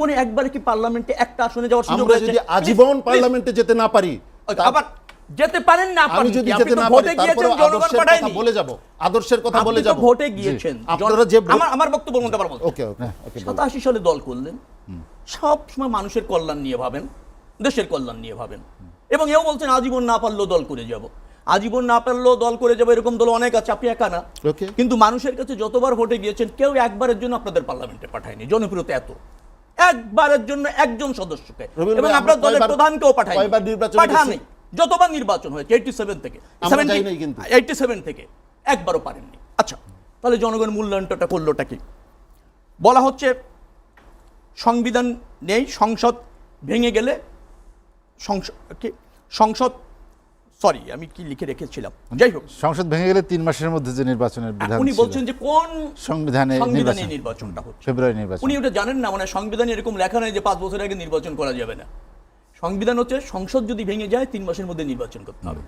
জীবনে একবার কি পার্লামেন্টে একটা আসনে যাওয়ার সুযোগ আমরা হয়েছে? যদি আজীবন পার্লামেন্টে যেতে না পারি, আবার যেতে পারেন না আমি পারেন যদি কি? যেতে আপনি তো না পারি, ভোটে গিয়েছেন, তারপরে জনগণ আদর্শের পাঠায়নি। কথা বলে যাব, আদর্শের কথা বলে আপনি তো যাব। ভোটে গিয়েছেন, আপনারা যে আমার বক্তব্য বলতে পারবো। ওকে ওকে ওকে 87 সালে দল করলেন, সব সময় মানুষের কল্যাণ নিয়ে ভাবেন, দেশের কল্যাণ নিয়ে ভাবেন, এবং এও বলছেন আজীবন না পারলেও দল করে যাব। আজীবন না পারলেও দল করে যাবো এরকম দল অনেক আছে, আপনি একা না। ওকে। কিন্তু মানুষের কাছে যতবার ভোটে গিয়েছেন কেউ একবারের জন্য আপনাদের পার্লামেন্টে পাঠায়নি। জনপ্রিয়তা এত, একবারের জন্য একজন সদস্যকে, এবং আপনার দলের প্রধানকেও পাঠায়নি। যতবার নির্বাচন হয়েছে 87 থেকে 87 থেকে একবারও পারেননি। আচ্ছা, তাহলে জনগণ মূল্যায়নটা করলোটা কি? বলা হচ্ছে সংবিধান নেই, সংসদ ভেঙে গেলে সংসদ সরি আমি কি লিখে রেখেছিলাম, যাই হোক, সংসদ ভেঙে গেলে 3 মাসের মধ্যে যে নির্বাচনের বিধান উনি বলছেন যে কোন সংবিধানে নির্বাচনটা হচ্ছে ফেব্রুয়ারি নির্বাচন। উনি ওটা জানেন না, মানে সংবিধানে এরকম লেখা নেই যে 5 বছর আগে নির্বাচন করা যাবে না। সংবিধান হচ্ছে সংসদ যদি ভেঙে যায় 3 মাসের মধ্যে নির্বাচন করতে হবে।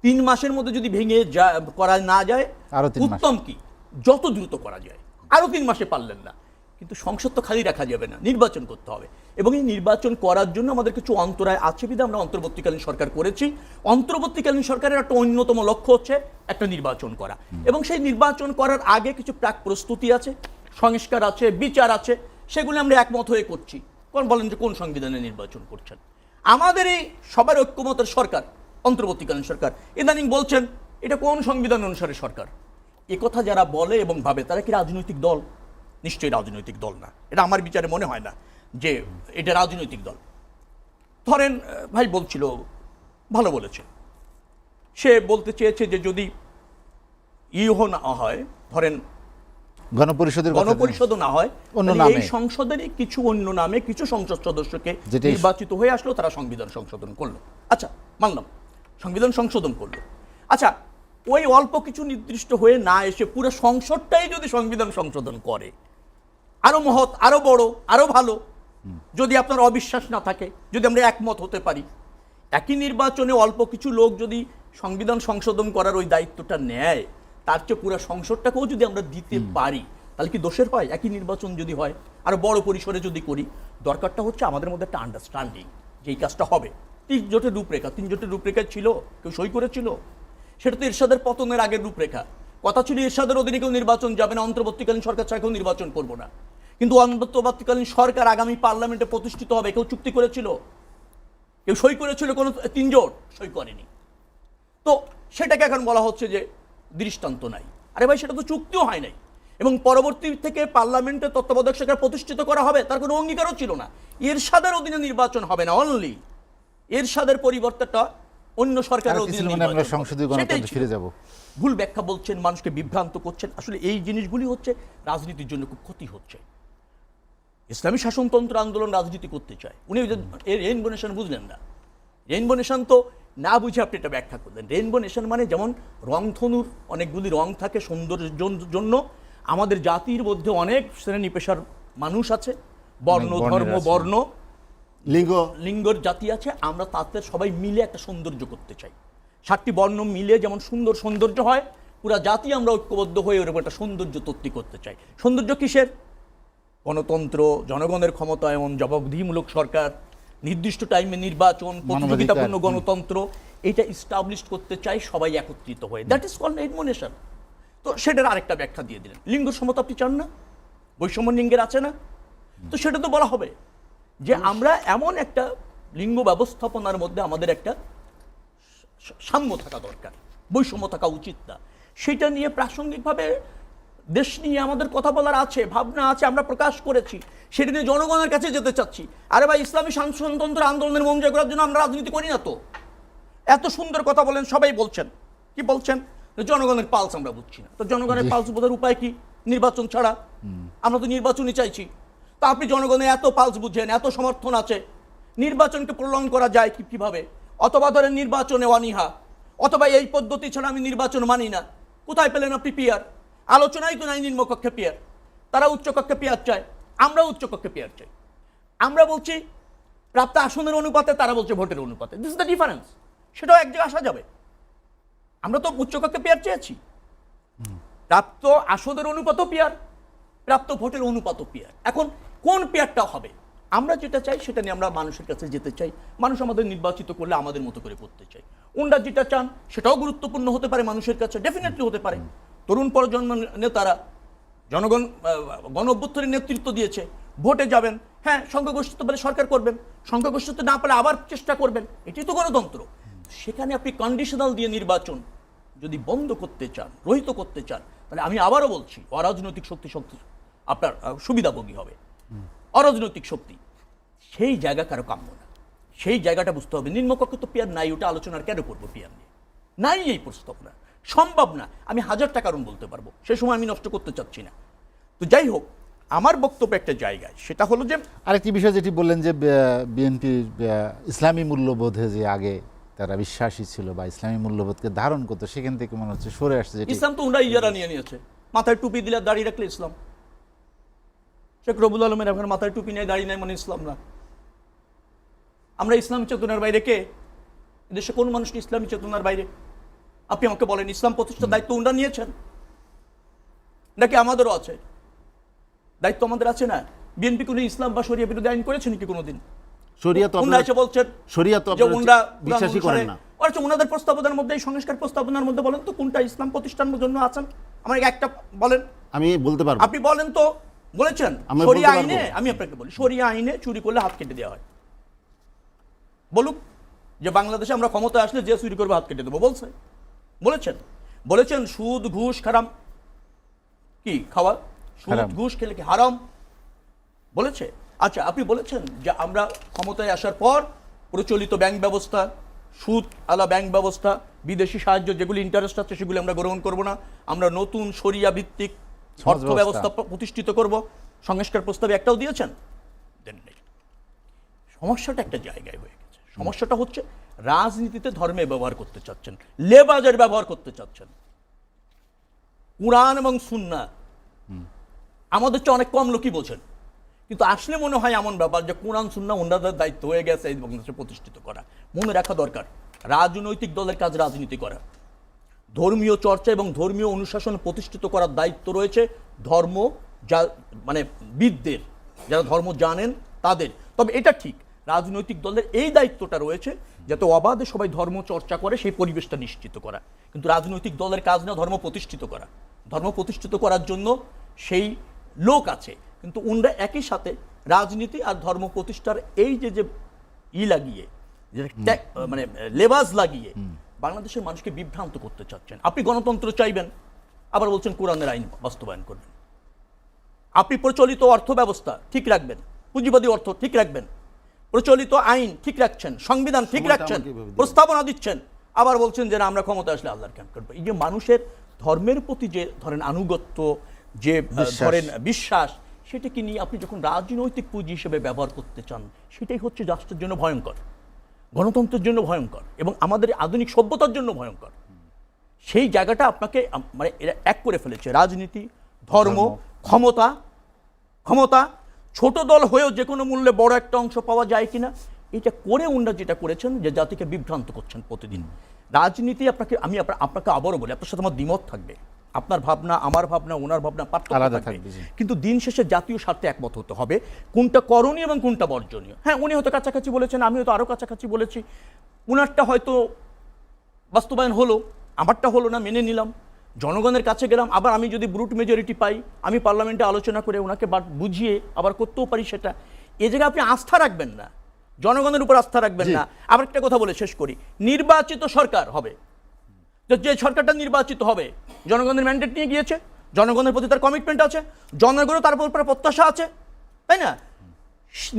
3 মাসের মধ্যে যদি ভেঙে করা না যায়, উত্তম কি যত দ্রুত করা যায়, আরো 3 মাসে পারলেন না, কিন্তু সংসদ তো খালি রাখা যাবে না, নির্বাচন করতে হবে। এবং এই নির্বাচন করার জন্য আমাদের কিছু অন্তরায় আছে বিধায় আমরা অন্তর্বর্তীকালীন সরকার করেছি। অন্তর্বর্তীকালীন সরকারের একটা অন্যতম লক্ষ্য হচ্ছে একটা নির্বাচন করা, এবং সেই নির্বাচন করার আগে কিছু প্রাক প্রস্তুতি আছে, সংস্কার আছে, বিচার আছে, সেগুলো আমরা একমত হয়ে করছি। কোন বলেন যে কোন সংবিধানে নির্বাচন করছেন? আমাদের এই সবার ঐক্যমতের সরকার অন্তর্বর্তীকালীন সরকার ইদানিং বলছেন এটা কোন সংবিধান অনুসারে সরকার। একথা যারা বলে এবং ভাবে তারা কি রাজনৈতিক দল? নিশ্চয়ই রাজনৈতিক দল না। এটা আমার বিচারে মনে হয় না যে এটা রাজনৈতিক দল। ধরেন ভাই বলছিল, ভালো বলেছে, সে বলতে চেয়েছে যে যদি ইহো না হয়, ধরেন গণপরিষদও না হয়, এই সংসদের কিছু অন্য নামে কিছু সংসদ সদস্যকে নির্বাচিত হয়ে আসলো, তারা সংবিধান সংশোধন করলো। আচ্ছা, মানলাম সংবিধান সংশোধন করলো। আচ্ছা, ওই অল্প কিছু নির্দিষ্ট হয়ে না এসে পুরো সংসদটাই যদি সংবিধান সংশোধন করে, আরো মহৎ, আরো বড়, আরো ভালো। যদি আপনার অবিশ্বাস না থাকে, যদি আমরা একমত হতে পারি, একই নির্বাচনে অল্প কিছু লোক যদি সংবিধান সংশোধন করার ওই দায়িত্বটা নেয়, তার চেয়ে পুরো সংসদটাকেও যদি আমরা দিতে পারি, তাহলে কি দোষের হয়? একই নির্বাচন যদি হয়, আরো বড় পরিসরে যদি করি, দরকারটা হচ্ছে আমাদের মধ্যে একটা আন্ডারস্ট্যান্ডিং যে এই কাজটা হবে। 3 জোটের রূপরেখা ছিল, কেউ সই করেছিল, সেটা তো এরশাদের পতনের আগের রূপরেখা। কথা ছিল এরশাদের অধীনে কেউ নির্বাচন যাবে না, অন্তর্বর্তীকালীন সরকার ছাড়া কেউ নির্বাচন করবো না। কিন্তু অন্তর্বর্তীকালীন সরকার আগামী পার্লামেন্টে প্রতিষ্ঠিত হবে, কেউ চুক্তি করেছিল, কেউ সই করেছিল, কোনো 3 জোট সই করেনি। তো সেটাকে এখন বলা হচ্ছে যে দৃষ্টান্ত নাই। আরে ভাই, সেটা তো চুক্তিও হয় নাই, এবং পরবর্তী থেকে পার্লামেন্টে তত্ত্বাবধায়ক সরকার প্রতিষ্ঠিত করা হবে তার কোনো অঙ্গীকারও ছিল না। এরশাদের অধীনে নির্বাচন হবে না, অনলি এরশাদের পরিবর্তনটা অন্য সরকারের অধীনে ফিরে যাব। ভুল ব্যাখ্যা বলছেন, মানুষকে বিভ্রান্ত করছেন। আসলে এই জিনিসগুলি হচ্ছে রাজনীতির জন্য খুব ক্ষতি হচ্ছে। ইসলামী শাসনতন্ত্র আন্দোলন রাজনীতি করতে চায়, উনি রেইনবো নেশন বুঝলেন না। রেইনবো নেশন তো না বুঝে আপনি এটা ব্যাখ্যা করলেন। রেইনবো নেশন মানে যেমন রংধনুর অনেকগুলি রং থাকে সৌন্দর্যের জন্য, আমাদের জাতির মধ্যে অনেক শ্রেণী পেশার মানুষ আছে, বর্ণ, ধর্ম, বর্ণ, লিঙ্গর জাতি আছে, আমরা তাদের সবাই মিলে একটা সৌন্দর্য করতে চাই। 7টি বর্ণ মিলে যেমন সুন্দর সৌন্দর্য হয়, পুরা জাতি আমরা ঐক্যবদ্ধ হয়ে ওরকম একটা সৌন্দর্য তৈরি করতে চাই। সৌন্দর্য কিসের? গণতন্ত্র, জনগণের ক্ষমতায়ন, জবাবদিহিমূলক সরকার, নির্দিষ্ট টাইমে নির্বাচন, প্রতিযোগিতাপূর্ণ গণতন্ত্র, এটা ইস্টাবলিশ করতে চাই সবাই একত্রিত হয়ে। That is called rainbow nation. তো সেটার আরেকটা ব্যাখ্যা দিয়ে দিলেন। লিঙ্গ সমতা আপনি চান না? বৈষম্য লিঙ্গের আছে না? তো সেটা তো বলা হবে যে আমরা এমন একটা লিঙ্গ ব্যবস্থাপনার মধ্যে আমাদের একটা সাম্য থাকা দরকার, বৈষম্য থাকা উচিত না। সেটা নিয়ে প্রাসঙ্গিকভাবে দেশ নিয়ে আমাদের কথা বলার আছে, ভাবনা আছে, আমরা প্রকাশ করেছি, সেটা নিয়ে জনগণের কাছে যেতে চাচ্ছি। আরে ভাই, ইসলামী শাসনতন্ত্র আন্দোলনের মন জয় করার জন্য আমরা রাজনীতি করি না তো। এত সুন্দর কথা বলেন, সবাই বলছেন, কি বলছেন? জনগণের পালস আমরা বুঝছি না। তো জনগণের পালস বোঝার উপায় কি? নির্বাচন ছাড়া। আমরা তো নির্বাচনই চাইছি। তা আপনি জনগণের এত পালস বুঝেন, এত সমর্থন আছে, নির্বাচনকে প্রলং করা যায় কিভাবে? অথবা ধরেন নির্বাচনে অনীহা, অথবা এই পদ্ধতি ছাড়া আমি নির্বাচন মানি না। কোথায় পেলেন আপনি পিয়ার? আলোচনাই তো নাই নিম্নকক্ষে পিয়ার। তারা উচ্চকক্ষে পিয়ার চায়, আমরা উচ্চকক্ষে পিয়ার চাই। আমরা বলছি প্রাপ্ত আসনের অনুপাতে, তারা বলছে ভোটের অনুপাতে। This is the difference. সেটাও এক জায়গায় আসা যাবে। আমরা তো উচ্চকক্ষে পিয়ার চেয়েছি, প্রাপ্ত আসনের অনুপাতও পিয়ার, প্রাপ্ত ভোটের অনুপাতও পিয়ার। এখন কোন পিয়ারটা হবে আমরা যেটা চাই সেটা নিয়ে আমরা মানুষের কাছে যেতে চাই, মানুষ আমাদের নির্বাচিত করলে আমাদের মতো করে করতে চাই। ওনারা যেটা চান সেটাও গুরুত্বপূর্ণ হতে পারে মানুষের কাছে, ডেফিনেটলি হতে পারে। তরুণ প্রজন্ম নেতারা জনগণ গণ অভ্যুত্থানের নেতৃত্ব দিয়েছে, ভোটে যাবেন, হ্যাঁ সংখ্যাগরিষ্ঠতা পেলে সরকার করবেন, সংখ্যাগরিষ্ঠতা না পেলে আবার চেষ্টা করবেন, এটাই তো গণতন্ত্র। সেখানে আপনি কন্ডিশনাল দিয়ে নির্বাচন যদি বন্ধ করতে চান, রহিত করতে চান, তাহলে আমি আবারও বলছি অরাজনৈতিক শক্তি আপনার সুবিধাভোগী হবে। অরাজনৈতিক শক্তি সেই জায়গা কারো কাম্য না, সেই জায়গাটা বুঝতে হবে। নিম্নকক্ষ তো পিয়ার নাই, ওটা আলোচনার কেন করবো? পিয়ার নিয়ে নাই এই প্রস্তাবনা, সম্ভব না। আমি 1000টা কারণ বলতে পারবো, সে সময় আমি নষ্ট করতে চাচ্ছি না। তো যাই হোক, আমার বক্তব্য একটা জায়গায়, সেটা হলো যে আরেকটি বিষয় যেটি বললেন যে বিএনপি ইসলামী মূল্যবোধে যে আগে তারা বিশ্বাসী ছিল বা ইসলামী মূল্যবোধকে ধারণ করতো, সেখান থেকে মনে হচ্ছে সরে আসছে। যেটি ইসলাম তো ওনারা ইজারা নিয়ে নিয়েছে, মাথায় টুপি দিলে দাড়ি রাখলে ইসলাম। শেখ রবুল আলমের এখন মাথায় টুপি নেই, দাড়ি নেই, মানে ইসলাম না। আমরা ইসলামী চেতনার বাইরে কে? দেশে কোন মানুষ ইসলামী চেতনার বাইরে? আপনি আমাকে বলেন, ইসলাম প্রতিষ্ঠার দায়িত্ব ওনারা নিয়েছেন নাকি আমাদেরও আছে? দায়িত্ব আমাদের আছে না? বিএনপি কোনো ইসলাম বা শরিয়া বিরোধী আইন করেছেন কি কোনোদিন? শরিয়াত ওনারা এসে বলছেন শরিয়াত যে ওনারা বিশ্বাসী করেন না। আচ্ছা, ওনাদের প্রস্তাবনার মধ্যে, এই সংস্কার প্রস্তাবনার মধ্যে বলেন তো কোনটা ইসলাম প্রতিষ্ঠানের জন্য আছেন? আমাকে একটা বলেন। আমি বলতে পারবো। আপনি বলেন তো। বলেছেন আমি শরিয়া বলতে পারবো। আইনে, আমি আপনাকে বলি, শরিয়া আইনে চুরি করলে হাত কেটে দেওয়া হয়। বলুক যে বাংলাদেশে আমরা ক্ষমতায় আসলে যে চুরি করবে হাত কেটে দেবো, বলেছেন। বলেছেন সুদ ঘুষ হারাম, কি খাওয়া, সুদ হারাম। ঘুষ খেলে কি হারাম বলেছে? আচ্ছা, আপনি বলেছেন যে আমরা ক্ষমতায় আসার পর প্রচলিত ব্যাংক ব্যবস্থা, সুদ আলা ব্যাংক ব্যবস্থা, বিদেশি সাহায্য যেগুলি ইন্টারেস্ট আছে সেগুলি আমরা গ্রহণ করব না, আমরা নতুন শরিয়া ভিত্তিক অর্থ ব্যবস্থা প্রতিষ্ঠিত করব। সংস্কার প্রস্তাবে একটাও দিয়েছেন? দেন নাই। সমস্যাটা একটা জায়গায় হয়ে গেছে। সমস্যাটা হচ্ছে রাজনীতিতে ধর্মে ব্যবহার করতে চাচ্ছেন, লেবাজের ব্যবহার করতে চাচ্ছেন। কুরআন এবং সুন্নাহ আমাদের চেয়ে অনেক কম লোকই বোঝেন, কিন্তু আসলে মনে হয় এমন ব্যাপার যে কোরআন সুন্নাহ ওনাদের দায়িত্ব হয়ে গেছে এই বাংলাদেশে প্রতিষ্ঠিত করা। মনে রাখা দরকার, রাজনৈতিক দলের কাজ রাজনীতি করা, ধর্মীয় চর্চা এবং ধর্মীয় অনুশাসন প্রতিষ্ঠিত করার দায়িত্ব রয়েছে ধর্ম মানে বিদদের, যারা ধর্ম জানেন তাদের। তবে এটা ঠিক, রাজনৈতিক দলের এই দায়িত্বটা রয়েছে যাতে অবাধে সবাই ধর্ম চর্চা করে, সেই পরিবেশটা নিশ্চিত করা। কিন্তু রাজনৈতিক দলের কাজ না ধর্ম প্রতিষ্ঠিত করা। ধর্ম প্রতিষ্ঠিত করার জন্য সেই লোক আছে, কিন্তু ওনরা একই সাথে রাজনীতি আর ধর্ম প্রতিষ্ঠার এই যে লাগিয়ে, মানে লেবাস লাগিয়ে বাংলাদেশের মানুষকে বিভ্রান্ত করতে চাচ্ছেন। আপনি গণতন্ত্র চাইবেন, আবার বলছেন কোরআনের আইন বাস্তবায়ন করবেন। আপনি প্রচলিত অর্থ ব্যবস্থা ঠিক রাখবেন, পুঁজিবাদী অর্থ ঠিক রাখবেন, প্রচলিত আইন ঠিক রাখছেন, সংবিধান ঠিক রাখছেন, প্রস্তাবনা দিচ্ছেন, আবার বলছেন যে না আমরা ক্ষমতা আসলে আল্লাহর কাজ করবো। এই যে মানুষের ধর্মের প্রতি যে ধরেন আনুগত্য, যে ধরেন বিশ্বাস, সেটাকে নিয়ে আপনি যখন রাজনৈতিক পুঁজি হিসেবে ব্যবহার করতে চান, সেটাই হচ্ছে রাষ্ট্রের জন্য ভয়ঙ্কর, গণতন্ত্রের জন্য ভয়ঙ্কর এবং আমাদের আধুনিক সভ্যতার জন্য ভয়ঙ্কর। সেই জায়গাটা আপনাকে মানে এরা এক করে ফেলেছে, রাজনীতি, ধর্ম, ক্ষমতা। ছোট দল হয়েও যে কোনো মূল্যে বড় একটা অংশ পাওয়া যায় কিনা, এটা করে ওনারা যেটা করেছেন যে জাতিকে বিভ্রান্ত করছেন প্রতিদিন। রাজনীতি আপনাকে আবারও বলি, আপনার সাথে আমার দ্বিমত থাকবে, আপনার ভাবনা আমার ভাবনা ওনার ভাবনা পার্থক্য থাকবে, কিন্তু দিন শেষে জাতীয় স্বার্থে একমত হতে হবে কোনটা করণীয় এবং কোনটা বর্জনীয়। হ্যাঁ, উনি হয়তো কাছাকাছি বলেছেন, আমি হয়তো আরো কাছাকাছি বলেছি, উনারটা হয়তো বাস্তবায়ন হলো, আমারটা হলো না, মেনে নিলাম, জনগণের কাছে গেলাম। আবার আমি যদি ব্রুট মেজরিটি পাই, আমি পার্লামেন্টে আলোচনা করে ওনাকে বুঝিয়ে আবার করতেও পারি সেটা। এ জায়গায় আপনি আস্থা রাখবেন না, জনগণের উপর আস্থা রাখবেন না। আবার একটা কথা বলে শেষ করি, নির্বাচিত সরকার হবে, যে সরকারটা নির্বাচিত হবে জনগণের ম্যান্ডেট নিয়ে গিয়েছে, জনগণের প্রতি তার কমিটমেন্ট আছে, জনগণের তার উপর প্রত্যাশা আছে, তাই না?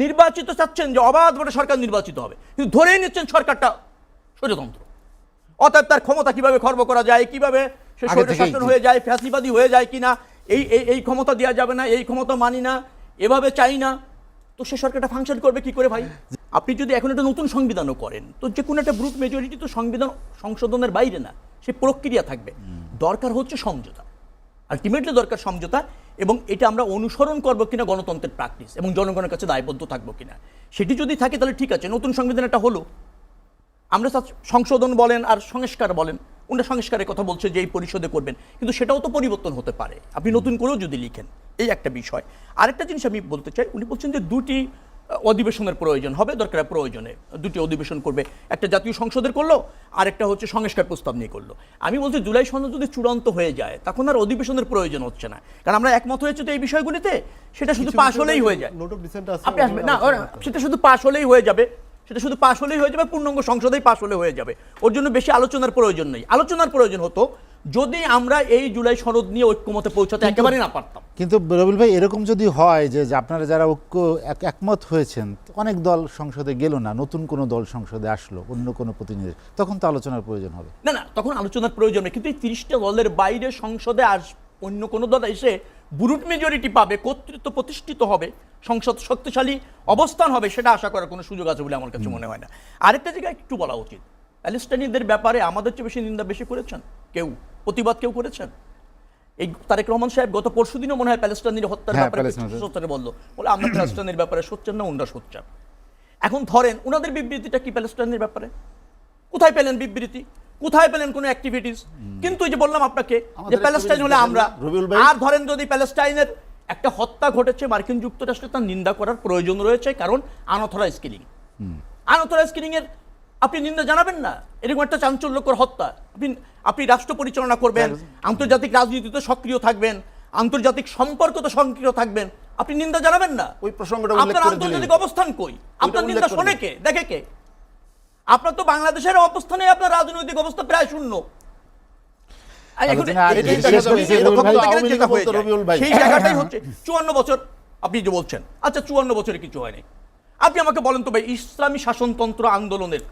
নির্বাচিত চাচ্ছেন যে অবাধভাবে সরকার নির্বাচিত হবে, কিন্তু ধরেই নিচ্ছেন সরকারটা স্বৈরতন্ত্র। অতএব তার ক্ষমতা কিভাবে খর্ব করা যায়, কিভাবে সে স্বৈরশাসন হয়ে যায়, ফ্যাসিবাদী হয়ে যায় কিনা, এই ক্ষমতা দেওয়া যাবে না, এই ক্ষমতা মানি না, এভাবে চাই না, তো সে সরকারটা ফাংশন করবে কি করে ভাই? আপনি যদি এখন একটা নতুন সংবিধানও করেন, তো যে কোনো একটা ব্রুট মেজরিটি তো সংবিধান সংশোধনের বাইরে না, সে প্রক্রিয়া থাকবে। দরকার হচ্ছে সমঝোতা, আলটিমেটলি দরকার সমঝোতা, এবং এটা আমরা অনুসরণ করবো কিনা গণতন্ত্রের প্র্যাকটিস, এবং জনগণের কাছে দায়বদ্ধ থাকবো কিনা, সেটি যদি থাকে তাহলে ঠিক আছে, নতুন সংবিধান একটা হলো, আমরা সংশোধন বলেন আর সংস্কার বলেন, ওনারা সংস্কারের কথা বলছে যে এই পরিষদে করবেন, কিন্তু সেটাও তো পরিবর্তন হতে পারে, আপনি নতুন করেও যদি লিখেন, এই একটা বিষয়। আরেকটা জিনিস আমি বলতে চাই, উনি বলছেন যে দুটি অধিবেশনের প্রয়োজন হবে, দরকার প্রয়োজনে দুটি অধিবেশন করবে, একটা জাতীয় সংসদের করলো আর একটা হচ্ছে সংস্কার প্রস্তাব নিয়ে করলো। আমি বলছি জুলাই সনদ যদি চূড়ান্ত হয়ে যায় তখন আর অধিবেশনের প্রয়োজন হচ্ছে না, কারণ আমরা একমত হয়েছে তো এই বিষয়গুলিতে, সেটা শুধু পাশ হলেই হয়ে যায়। নোট অফ ডিসেন্ট আছে, আপনি আসবেন না, সেটা শুধু পাশ হলেই হয়ে যাবে, সেটা শুধু পাশ হলেই হয়ে যাবে, পূর্ণাঙ্গ সংসদেই পাশ হলে হয়ে যাবে। ওর জন্য বেশি আলোচনার প্রয়োজন নেই। আলোচনার প্রয়োজন হতো যদি আমরা এই জুলাই সনদ নিয়ে ঐক্যমতে পৌঁছাতে একেবারেই না পারতাম। কিন্তু রবিউল ভাই, এরকম যদি হয় যে আপনারা যারা একমত হয়েছেন, অনেক দল সংসদে গেল না, নতুন কোনো দল সংসদে আসলো, অন্য কোনো প্রতিনিধি, তখন তো আলোচনার প্রয়োজন হবে। না না, তখন আলোচনার প্রয়োজন নেই, কিন্তু এই 30টা দলের বাইরে সংসদে অন্য কোনো দল এসে বুরুট মেজরিটি পাবে, কর্তৃত্ব প্রতিষ্ঠিত হবে, সংসদ শক্তিশালী অবস্থান হবে, সেটা আশা করার কোনো সুযোগ আছে বলে আমার কাছে মনে হয় না। আরেকটা জায়গায় একটু বলা উচিত, প্যালেস্টাইনিদের ব্যাপারে আমাদের চেয়ে বেশি নিন্দা বেশি করেছেন কেউ, প্রতিবাদ কেউ করেছেন? এই তারেক রহমান সাহেব গত পরশুদিনও মনে হয় প্যালেস্টাইনের হত্যার ব্যাপারে বললো, বলে আমরা প্যালেস্টাইনের ব্যাপারে সোচ্চার না, ওনারা সোচ্চার। এখন ধরেন ওনাদের বিবৃতিটা কি প্যালেস্টাইনের ব্যাপারে? কোথায় পেলেন বিবৃতি? কোথায় পেলেন কোনো অ্যাক্টিভিটিস? কিন্তু এই যে বললাম আপনাকে যে প্যালেস্টাইন হলে আমরা, আর ধরেন যদি প্যালেস্টাইনের একটা হত্যা ঘটেছে, মার্কিন যুক্তরাষ্ট্রে তার নিন্দা করার প্রয়োজন রয়েছে, কারণ আনঅথরাইজড কিলিং। আনঅথরাইজড কিলিং এর আপনি নিন্দা জানাবেন না? এরকম একটা চাঞ্চল্যকর হত্যা, আপনি রাষ্ট্র পরিচালনা করবেন, আন্তর্জাতিক রাজনীতিতে সক্রিয় থাকবেন, আন্তর্জাতিক সম্পর্কতে সক্রিয় থাকবেন, আপনি নিন্দা জানাবেন না? ওই প্রসঙ্গটা আপনার আন্তর্জাতিক অবস্থান কই? আপনার নিন্দা শোনে কে, দেখে কে? আপনার তো বাংলাদেশের অবস্থানে আপনার রাজনৈতিক অবস্থা প্রায় শূন্য। সেই জায়গাটাই হচ্ছে 54 বছর আপনি যে বলছেন, আচ্ছা 54 বছরে কিছু হয়নি। আপনি আমাকে বলেন তো ভাই, ইসলামী শাসনতন্ত্র আন্দোলনের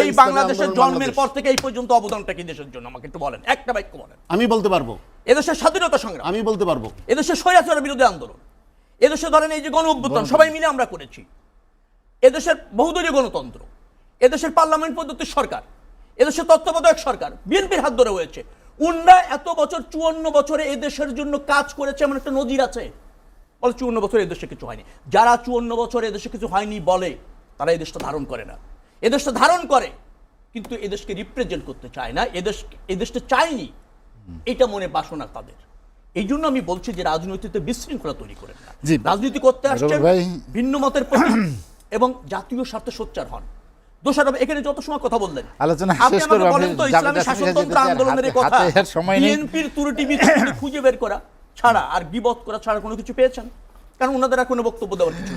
এই বাংলাদেশের জন্মের পর থেকে এই পর্যন্ত অবদানটা কি দেশের জন্য? আমাকে একটু বলেন, একটা বাক্য বলেন। আমি বলতে পারবো। এদেশের স্বাধীনতা সংগ্রাম, আমি বলতে পারবো। এদেশের স্বৈরাচারের বিরুদ্ধে আন্দোলন, এদেশে ধরেন এই যে গণ অভ্যুত্থান সবাই মিলে আমরা করেছি, এদেশের বহুদলীয় গণতন্ত্র, এদেশের পার্লামেন্ট পদ্ধতির সরকার, এদেশের তত্ত্বাবধায়ক সরকার বিএনপির হাত ধরে হয়েছে। উনরা এত বছর 54 বছরে এদেশের জন্য কাজ করেছে, এমন একটা নজির আছে? বলে 54 বছরে এদেশে কিছু হয়নি। যারা 54 বছরে এদেশে কিছু হয়নি বলে, তারা এদেশটা ধারণ করে না। এদেশটা ধারণ করে কিন্তু এদেশকে রিপ্রেজেন্ট করতে চায় না, এদেশটা চায়নি, এটা মনে বাসনা তাদের। এই জন্য আমি বলছি যে রাজনীতিতে বিশৃঙ্খলা তৈরি করেন না। রাজনীতি করতে আসছেন, ভিন্ন মতের প্রতি এবং জাতীয় স্বার্থে সোচ্চার হন। দোষারোপ এখানে যত সময় কথা বললেন, আপনি আমাকে বলেন তো ইসলামী শাসনতন্ত্র আন্দোলনের কথা বিএনপির ত্রুটি বিচ্যুতি খুঁজে বের করা ছাড়া আর গীবত করা ছাড়া কোনো কিছু পেয়েছেন? কারণ ওনাদের আর কোনো বক্তব্য দেওয়ার কিছু